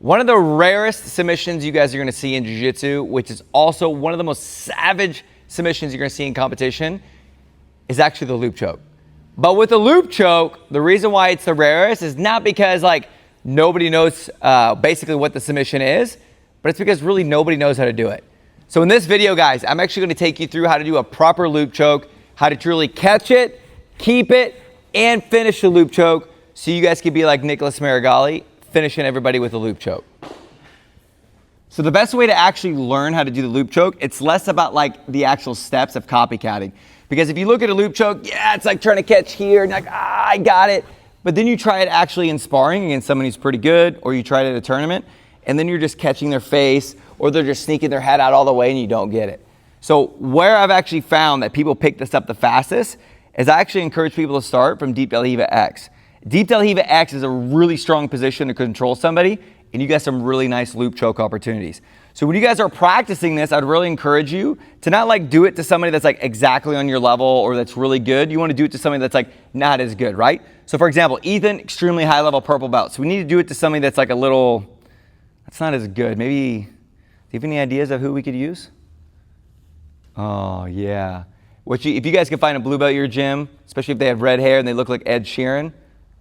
One of the rarest submissions you guys are gonna see in Jiu Jitsu, which is also one of the most savage submissions you're gonna see in competition, is actually the loop choke. But with the loop choke, the reason why it's the rarest is not because like nobody knows basically what the submission is, but it's because really nobody knows how to do it. So in this video, guys, I'm actually gonna take you through how to do a proper loop choke, how to truly catch it, keep it, and finish the loop choke so you guys can be like Nicolas Meregali, finishing everybody with a loop choke. So the best way to actually learn how to do the loop choke, it's less about like the actual steps of copycatting. Because if you look at a loop choke, yeah, it's like trying to catch here and like, I got it. But then you try it actually in sparring against someone who's pretty good, or you try it at a tournament, and then you're just catching their face, or they're just sneaking their head out all the way and you don't get it. So where I've actually found that people pick this up the fastest is I actually encourage people to start from Deep Del Hiva X. Deep Del Hiva X is a really strong position to control somebody, and you get some really nice loop choke opportunities. So when you guys are practicing this, I'd really encourage you to not like do it to somebody that's like exactly on your level or that's really good. You want to do it to somebody that's like not as good, right? So for example, Ethan, extremely high level purple belt. So we need to do it to somebody that's like a little, that's not as good. Maybe, do you have any ideas of who we could use? Oh yeah. If you guys can find a blue belt at your gym, especially if they have red hair and they look like Ed Sheeran,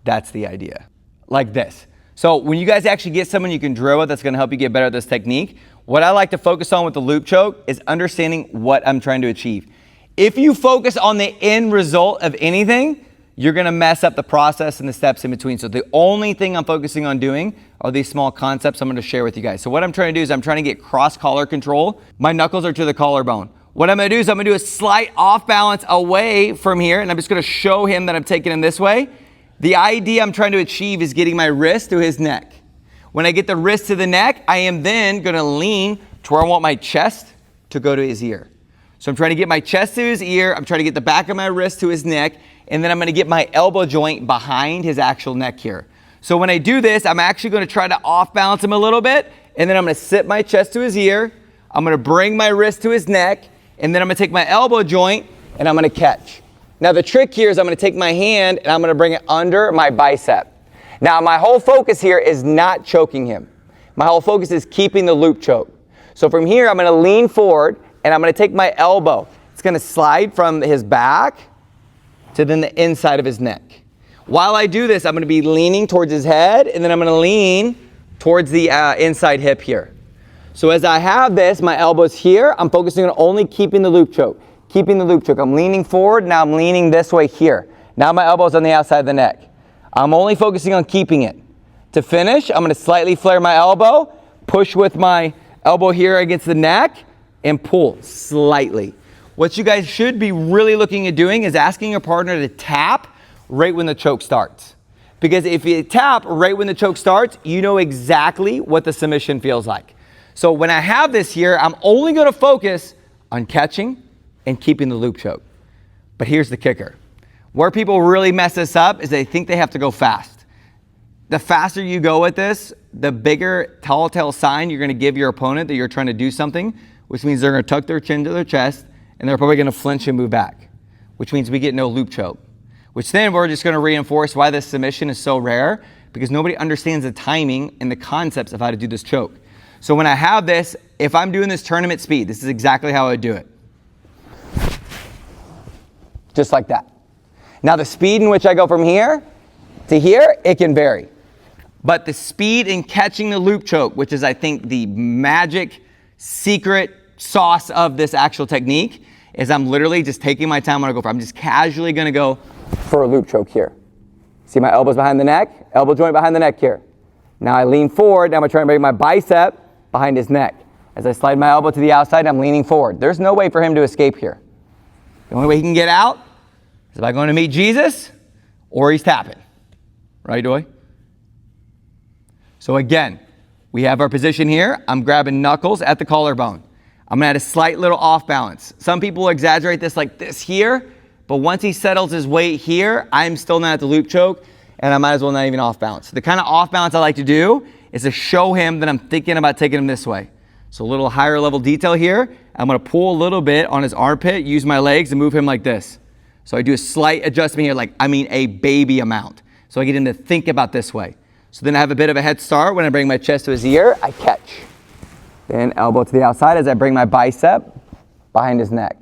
that's the idea. Like this. So when you guys actually get someone you can drill with that's gonna help you get better at this technique, what I like to focus on with the loop choke is understanding what I'm trying to achieve. If you focus on the end result of anything, you're gonna mess up the process and the steps in between. So the only thing I'm focusing on doing are these small concepts I'm gonna share with you guys. So what I'm trying to do is I'm trying to get cross collar control. My knuckles are to the collarbone. What I'm gonna do is I'm gonna do a slight off balance away from here, and I'm just gonna show him that I'm taking him this way. The idea I'm trying to achieve is getting my wrist to his neck. When I get the wrist to the neck, I am then gonna lean to where I want my chest to go to his ear. So I'm trying to get my chest to his ear, I'm trying to get the back of my wrist to his neck, and then I'm gonna get my elbow joint behind his actual neck here. So when I do this, I'm actually gonna try to off balance him a little bit, and then I'm gonna sit my chest to his ear, I'm gonna bring my wrist to his neck, and then I'm gonna take my elbow joint, and I'm gonna catch. Now the trick here is I'm gonna take my hand, and I'm gonna bring it under my bicep. Now my whole focus here is not choking him. My whole focus is keeping the loop choke. So from here, I'm gonna lean forward and I'm gonna take my elbow. It's gonna slide from his back to then the inside of his neck. While I do this, I'm gonna be leaning towards his head and then I'm gonna lean towards the inside hip here. So as I have this, my elbow's here, I'm focusing on only keeping the loop choke. Keeping the loop choke. I'm leaning forward, now I'm leaning this way here. Now my elbow's on the outside of the neck. I'm only focusing on keeping it. To finish, I'm gonna slightly flare my elbow, push with my elbow here against the neck, and pull slightly. What you guys should be really looking at doing is asking your partner to tap right when the choke starts. Because if you tap right when the choke starts, you know exactly what the submission feels like. So when I have this here, I'm only gonna focus on catching and keeping the loop choke. But here's the kicker. Where people really mess this up is they think they have to go fast. The faster you go with this, the bigger telltale sign you're gonna give your opponent that you're trying to do something, which means they're gonna tuck their chin to their chest and they're probably gonna flinch and move back, which means we get no loop choke. Which then we're just gonna reinforce why this submission is so rare, because nobody understands the timing and the concepts of how to do this choke. So when I have this, if I'm doing this tournament speed, this is exactly how I do it. Just like that. Now the speed in which I go from here to here, it can vary. But the speed in catching the loop choke, which is I think the magic secret sauce of this actual technique, is I'm literally just taking my time when I go for it. I'm just casually gonna go for a loop choke here. See my elbows behind the neck, elbow joint behind the neck here. Now I lean forward, now I'm trying to bring my bicep behind his neck. As I slide my elbow to the outside, I'm leaning forward. There's no way for him to escape here. The only way he can get out is by going to meet Jesus or he's tapping. Right, Doy? So again, we have our position here. I'm grabbing knuckles at the collarbone. I'm gonna add a slight little off balance. Some people exaggerate this like this here, but once he settles his weight here, I'm still not at the loop choke and I might as well not even off balance. The kind of off balance I like to do is to show him that I'm thinking about taking him this way. So a little higher level detail here. I'm gonna pull a little bit on his armpit, use my legs and move him like this. So I do a slight adjustment here, like I mean a baby amount. So I get him to think about this way. So then I have a bit of a head start. When I bring my chest to his ear, I catch. Then elbow to the outside as I bring my bicep behind his neck.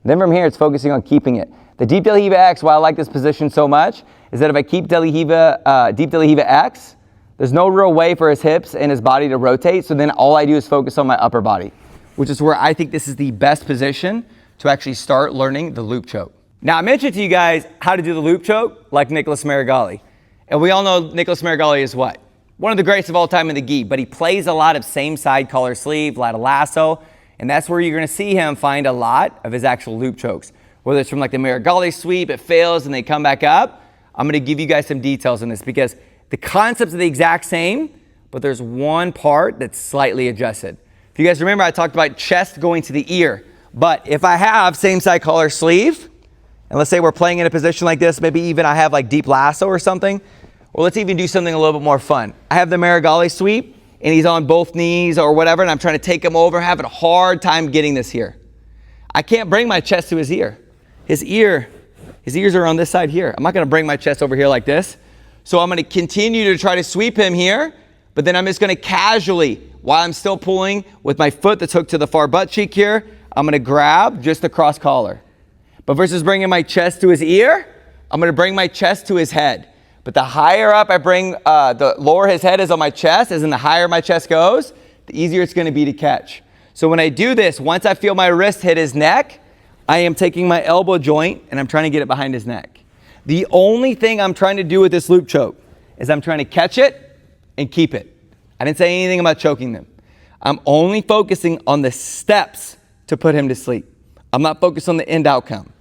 Then from here, it's focusing on keeping it. The deep De La Riva X, why I like this position so much, is that if I keep deep De La Riva X, there's no real way for his hips and his body to rotate. So then all I do is focus on my upper body, which is where I think this is the best position to actually start learning the loop choke. Now, I mentioned to you guys how to do the loop choke like Nicolas Meregali. And we all know Nicolas Meregali is what? One of the greats of all time in the gi, but he plays a lot of same side collar sleeve, a lot of lasso, and that's where you're gonna see him find a lot of his actual loop chokes. Whether it's from like the Meregali sweep, it fails and they come back up. I'm gonna give you guys some details on this because the concepts are the exact same, but there's one part that's slightly adjusted. If you guys remember, I talked about chest going to the ear, but if I have same side collar sleeve, and let's say we're playing in a position like this, maybe even I have like deep lasso or something, or let's even do something a little bit more fun. I have the Meregali sweep, and he's on both knees or whatever, and I'm trying to take him over, having a hard time getting this here. I can't bring my chest to his ear. His ears are on this side here. I'm not gonna bring my chest over here like this. So I'm gonna continue to try to sweep him here, but then I'm just gonna casually, while I'm still pulling with my foot that's hooked to the far butt cheek here, I'm gonna grab just the cross collar. But versus bringing my chest to his ear, I'm gonna bring my chest to his head. But the higher up I bring, the lower his head is on my chest, as in the higher my chest goes, the easier it's gonna be to catch. So when I do this, once I feel my wrist hit his neck, I am taking my elbow joint and I'm trying to get it behind his neck. The only thing I'm trying to do with this loop choke is I'm trying to catch it and keep it. I didn't say anything about choking them. I'm only focusing on the steps to put him to sleep. I'm not focused on the end outcome.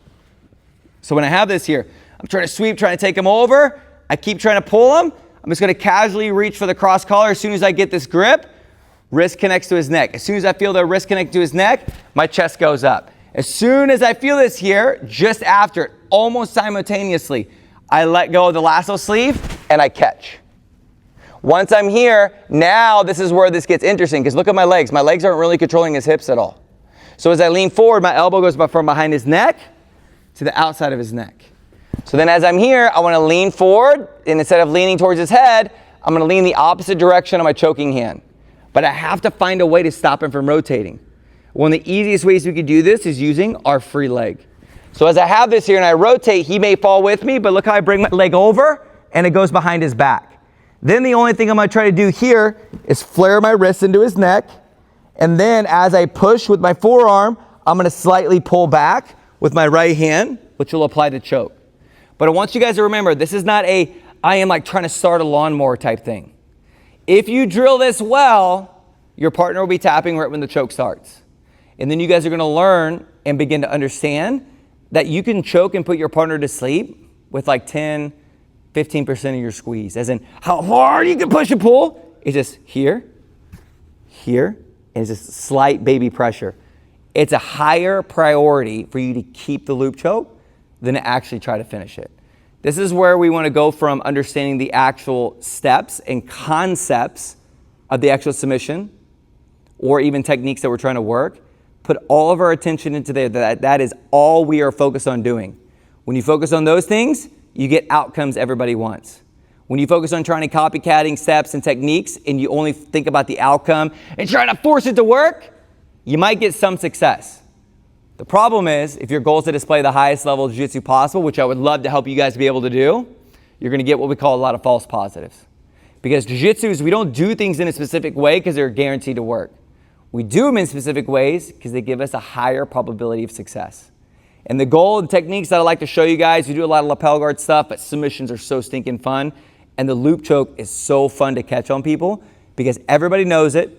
So when I have this here, I'm trying to sweep, trying to take him over. I keep trying to pull him. I'm just gonna casually reach for the cross collar. As soon as I get this grip, wrist connects to his neck. As soon as I feel the wrist connect to his neck, my chest goes up. As soon as I feel this here, just after, almost simultaneously, I let go of the lasso sleeve and I catch. Once I'm here, now this is where this gets interesting because look at my legs. My legs aren't really controlling his hips at all. So as I lean forward, my elbow goes from behind his neck to the outside of his neck. So then as I'm here, I want to lean forward, and instead of leaning towards his head, I'm going to lean the opposite direction on my choking hand. But I have to find a way to stop him from rotating. One of the easiest ways we could do this is using our free leg. So as I have this here and I rotate, he may fall with me, but look how I bring my leg over and it goes behind his back. Then the only thing I'm going to try to do here is flare my wrist into his neck. And then as I push with my forearm, I'm going to slightly pull back with my right hand, which will apply the choke. But I want you guys to remember, this is not I am like trying to start a lawnmower type thing. If you drill this well, your partner will be tapping right when the choke starts. And then you guys are going to learn and begin to understand that you can choke and put your partner to sleep with like 10, 15% of your squeeze. As in how hard you can push and pull. It's just here, and it's just slight baby pressure. It's a higher priority for you to keep the loop choke than to actually try to finish it. This is where we want to go from understanding the actual steps and concepts of the actual submission or even techniques that we're trying to work. Put all of our attention into there. That is all we are focused on doing. When you focus on those things, you get outcomes everybody wants. When you focus on trying to copycatting steps and techniques and you only think about the outcome and trying to force it to work, you might get some success. The problem is, if your goal is to display the highest level of jiu-jitsu possible, which I would love to help you guys be able to do, you're going to get what we call a lot of false positives. Because jiu-jitsu is we don't do things in a specific way because they're guaranteed to work. We do them in specific ways because they give us a higher probability of success. And the goal and techniques that I like to show you guys, we do a lot of lapel guard stuff, but submissions are so stinking fun. And the loop choke is so fun to catch on people because everybody knows it,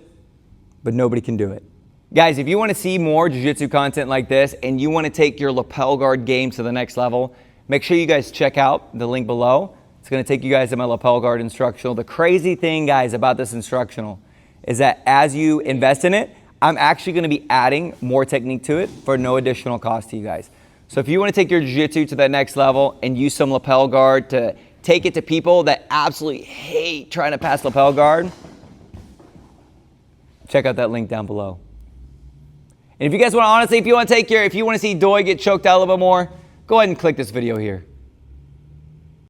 but nobody can do it. Guys, if you want to see more jiu-jitsu content like this and you want to take your lapel guard game to the next level, make sure you guys check out the link below. It's going to take you guys to my lapel guard instructional. The crazy thing, guys, about this instructional is that as you invest in it, I'm actually going to be adding more technique to it for no additional cost to you guys. So if you want to take your jiu-jitsu to that next level and use some lapel guard to take it to people that absolutely hate trying to pass lapel guard, check out that link down below. And if you guys want to, honestly, if you want to see Doi get choked out a little bit more, go ahead and click this video here.